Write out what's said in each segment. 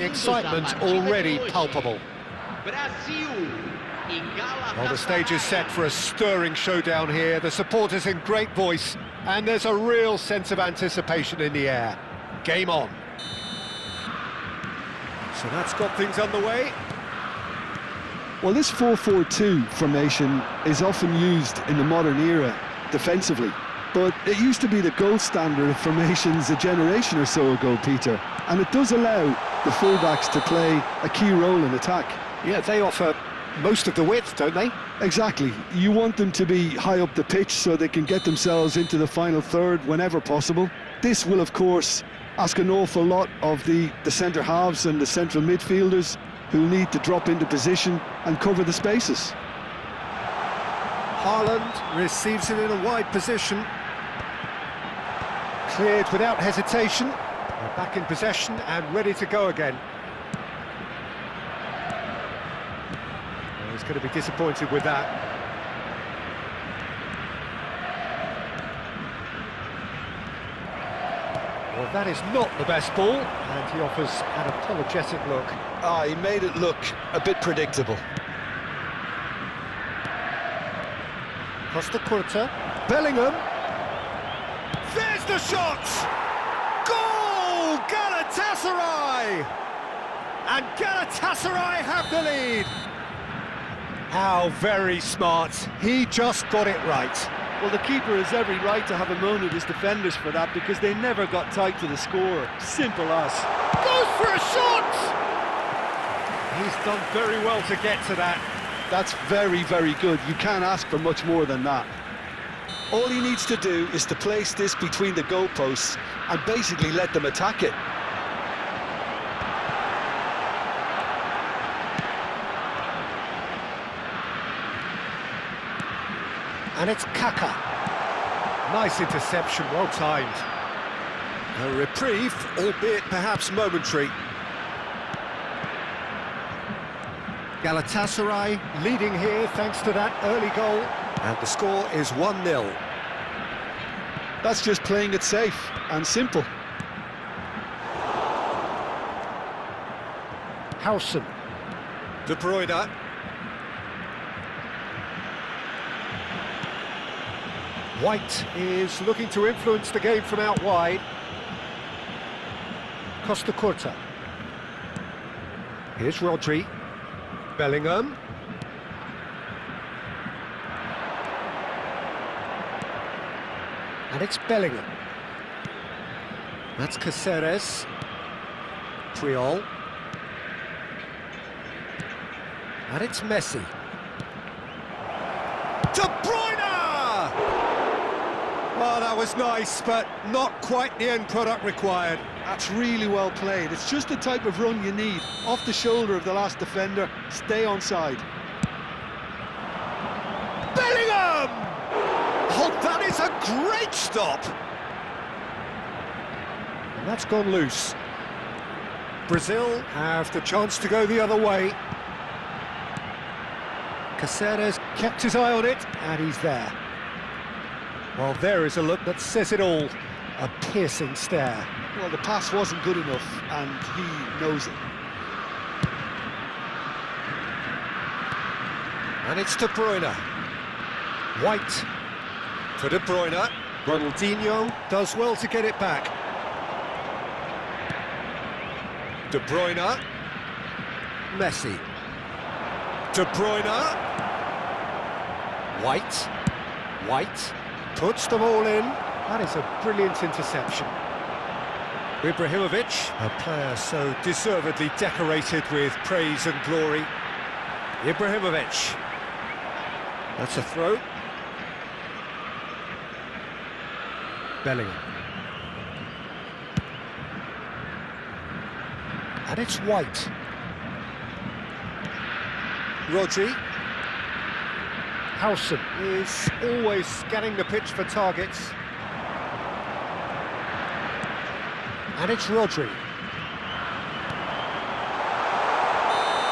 Excitement already palpable. Well, the stage is set for a stirring showdown here. The supporters in great voice, and there's a real sense of anticipation in the air. Game on. So that's got things underway. Well, this 4-4-2 formation is often used in the modern era defensively, but it used to be the gold standard of formations a generation or so ago, Peter, and it does allow the fullbacks to play a key role in attack. Yeah, they offer most of the width, don't they? Exactly. You want them to be high up the pitch so they can get themselves into the final third whenever possible. This will, of course, ask an awful lot of the centre halves and the central midfielders, who need to drop into position and cover the spaces. Haaland receives it in a wide position. Cleared without hesitation. They're back in possession and ready to go again. Well, he's going to be disappointed with that. Well, that is not the best ball, and he offers an apologetic look. He made it look a bit predictable. Costa Curta. Bellingham. There's the shot! Goal! Galatasaray! And Galatasaray have the lead. How very smart. He just got it right. Well, the keeper has every right to have a moan at his defenders for that, because they never got tight to the score. Simple as. Goes for a shot! He's done very well to get to that. That's very, very good. You can't ask for much more than that. All he needs to do is to place this between the goalposts and basically let them attack it. And it's Kaka. Nice interception, well timed. A reprieve, albeit perhaps momentary. Galatasaray leading here thanks to that early goal. And the score is 1-0. That's just playing it safe and simple. Howson. De Bruyne. White is looking to influence the game from out wide. Costa Curta. Here's Rodri. Bellingham. And it's Bellingham. That's Caceres. Triol. And it's Messi. De Bruyne! Well, that was nice, but not quite the end product required. That's really well played. It's just the type of run you need. Off the shoulder of the last defender, stay onside. Bellingham! Oh, that is a great stop! And that's gone loose. Brazil have the chance to go the other way. Caceres kept his eye on it, and he's there. Well, there is a look that says it all. A piercing stare. Well, the pass wasn't good enough, and he knows it. And it's De Bruyne. White for De Bruyne. Ronaldinho does well to get it back. De Bruyne. Messi. De Bruyne. White puts them all in. That is a brilliant interception. Ibrahimovic, a player so deservedly decorated with praise and glory. Ibrahimovic. That's a throw. Bellingham. And it's White. Rodri. Howson is always scanning the pitch for targets. And it's Rodri.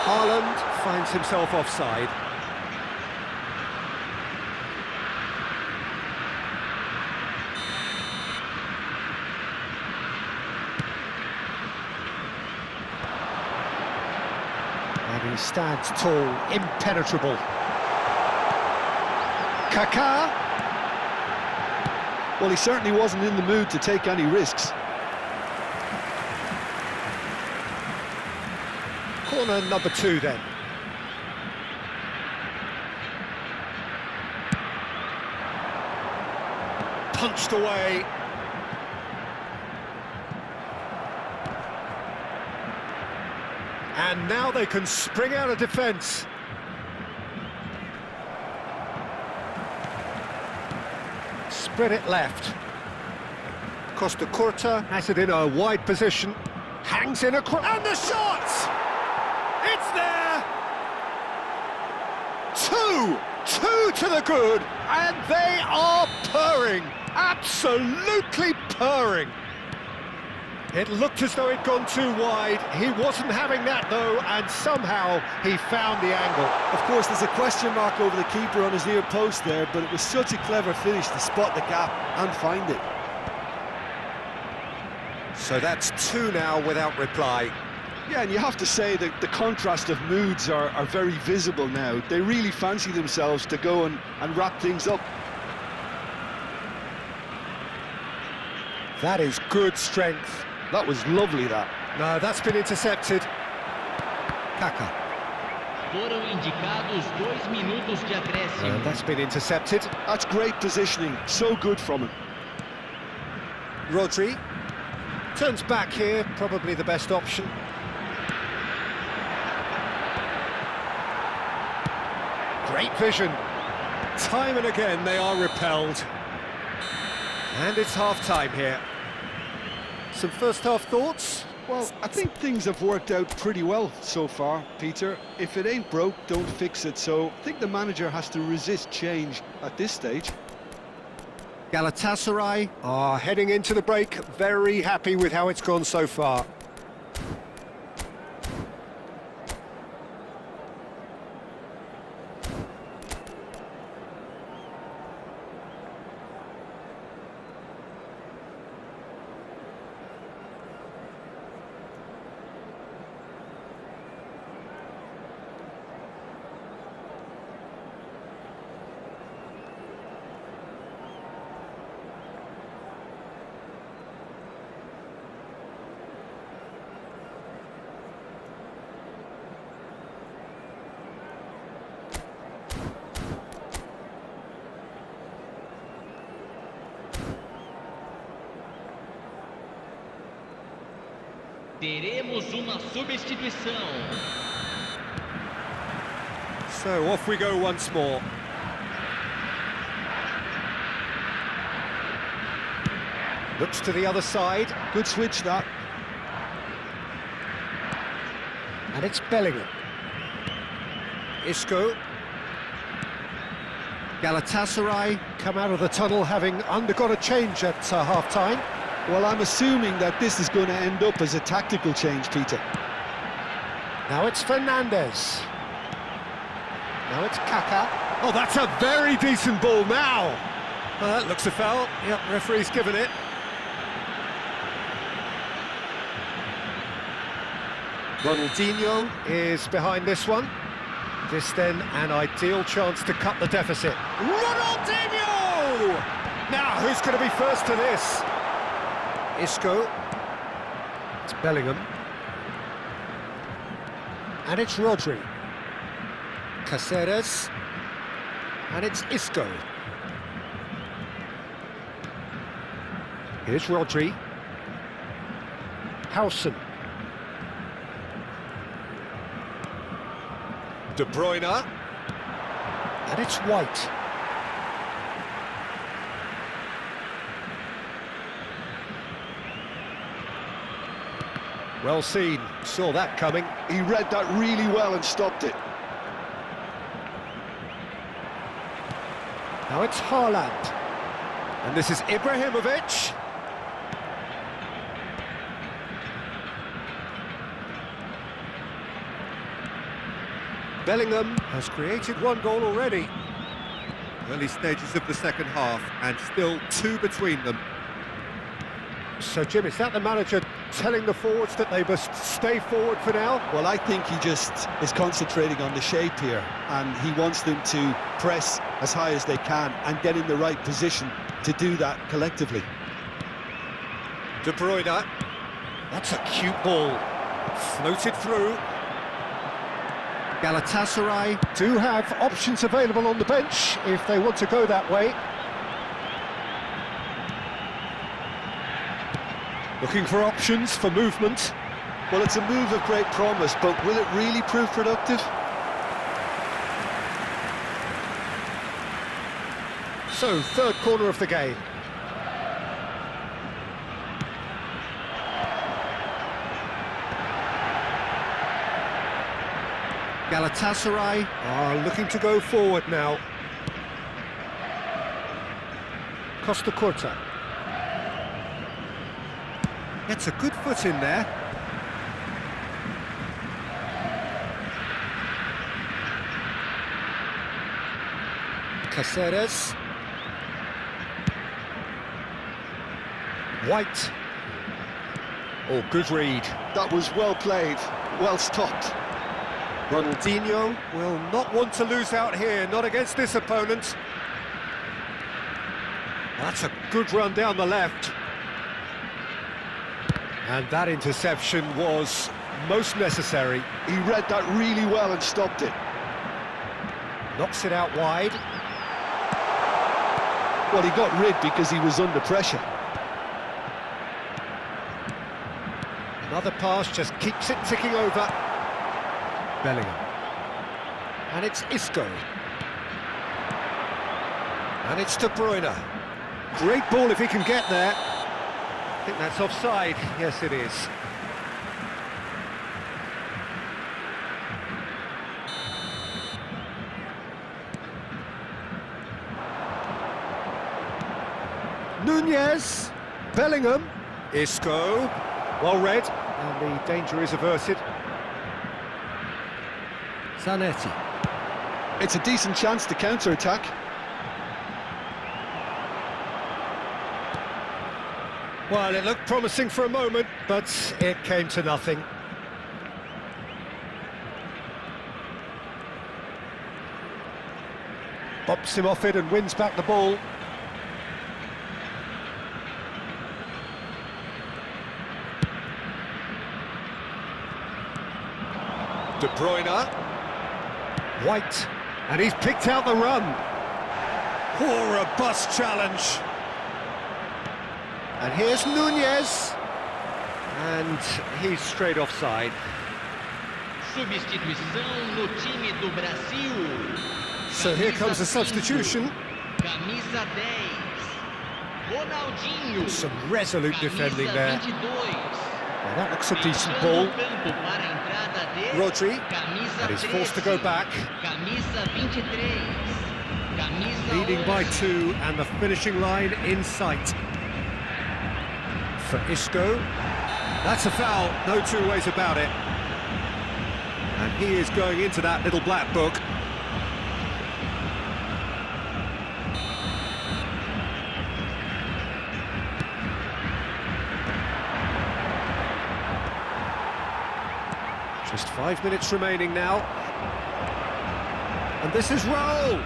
Haaland finds himself offside. He stands tall, impenetrable. Kaká. Well, he certainly wasn't in the mood to take any risks. Corner number 2 then. Punched away. And now they can spring out of defence. Spread it left. Costa Curta has it in a wide position. Hangs in across. And the shot! It's there! 2 to the good, and they are purring. Absolutely purring. It looked as though he'd gone too wide. He wasn't having that, though, and somehow he found the angle. Of course, there's a question mark over the keeper on his near post there, but it was such a clever finish to spot the gap and find it. So that's 2 now without reply. Yeah, and you have to say that the contrast of moods are very visible now. They really fancy themselves to go and wrap things up. That is good strength. That was lovely, that. No, that's been intercepted. Kaká. Foram indicados 2 minutos de acréscimo. And that's been intercepted. That's great positioning. So good from him. Rodri. Turns back here, probably the best option. Great vision. Time and again they are repelled. And it's half-time here. Some first-half thoughts? Well, I think things have worked out pretty well so far, Peter. If it ain't broke, don't fix it. So I think the manager has to resist change at this stage. Galatasaray are heading into the break, very happy with how it's gone so far. Teremos uma substituição. So off we go once more. Looks to the other side. Good switch, that. And it's Bellingham. Isco. Galatasaray come out of the tunnel having undergone a change at half-time. Well, I'm assuming that this is going to end up as a tactical change, Peter. Now it's Fernandes. Now it's Kaká. Oh, that's a very decent ball now. Well, that looks a foul. Yep, referee's given it. Ronaldinho is behind this one. This then an ideal chance to cut the deficit. Ronaldinho! Now, who's going to be first to this? Isco. It's Bellingham. And it's Rodri. Caceres. And it's Isco. Here's Rodri. Howson. De Bruyne. And it's White. Well seen, saw that coming. He read that really well and stopped it. Now it's Haaland. And this is Ibrahimovic. Bellingham has created one goal already. Early stages of the second half, and still 2 between them. So, Jim, is that the manager telling the forwards that they must stay forward for now. Well, I think he just is concentrating on the shape here, and he wants them to press as high as they can and get in the right position to do that collectively. De Bruyne. That's a cute ball. Floated through. Galatasaray do have options available on the bench if they want to go that way. Looking for options for movement. Well, it's a move of great promise, but will it really prove productive? So, third corner of the game. Galatasaray are looking to go forward now. Costa Curta. Gets a good foot in there. Caceres. White. Oh, good read. That was well played, well stopped. Ronaldinho will not want to lose out here, not against this opponent. That's a good run down the left. And that interception was most necessary. He read that really well and stopped it. Knocks it out wide. Well, he got rid because he was under pressure. Another pass just keeps it ticking over. Bellingham. And it's Isco. And it's De Bruyne. Great ball if he can get there. I think that's offside. Yes, it is. Nunez. Bellingham. Isco. Well read. And the danger is averted. Zanetti. It's a decent chance to counter-attack. Well, it looked promising for a moment, but it came to nothing. Bops him off it and wins back the ball. De Bruyne. White. And he's picked out the run. Oh, robust challenge. And here's Nunez. And he's straight offside. Substituição no time do Brasil. So here comes a substitution. Camisa 10. Ronaldinho. Some resolute defending Camisa there. 22. Well, that looks a decent ball. Rodri. And he's forced to go back. Camisa 23. Camisa Leading by 2 and the finishing line in sight. For Isco. That's a foul, no two ways about it. And he is going into that little black book. Just 5 minutes remaining now. And this is Raul.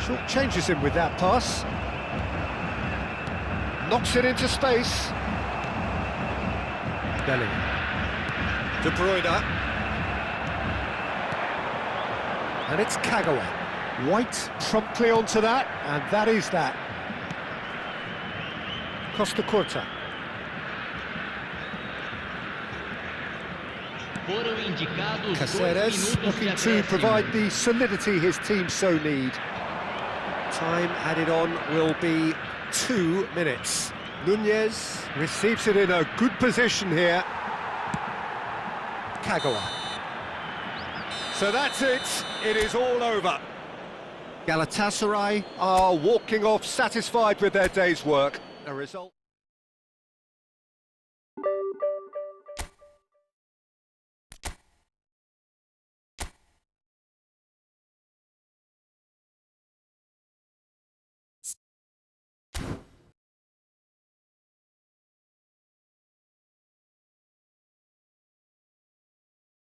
Short changes him with that pass. Knocks it into space. Bellingham. De Bruyne. And it's Kagawa. White promptly onto that, and that is that. Costa Curta. Caceres looking to provide the solidity his team so need. Time added on will be 2 minutes. Nunez receives it in a good position here. Kagawa. So that's it. It is all over. Galatasaray are walking off satisfied with their day's work. A result.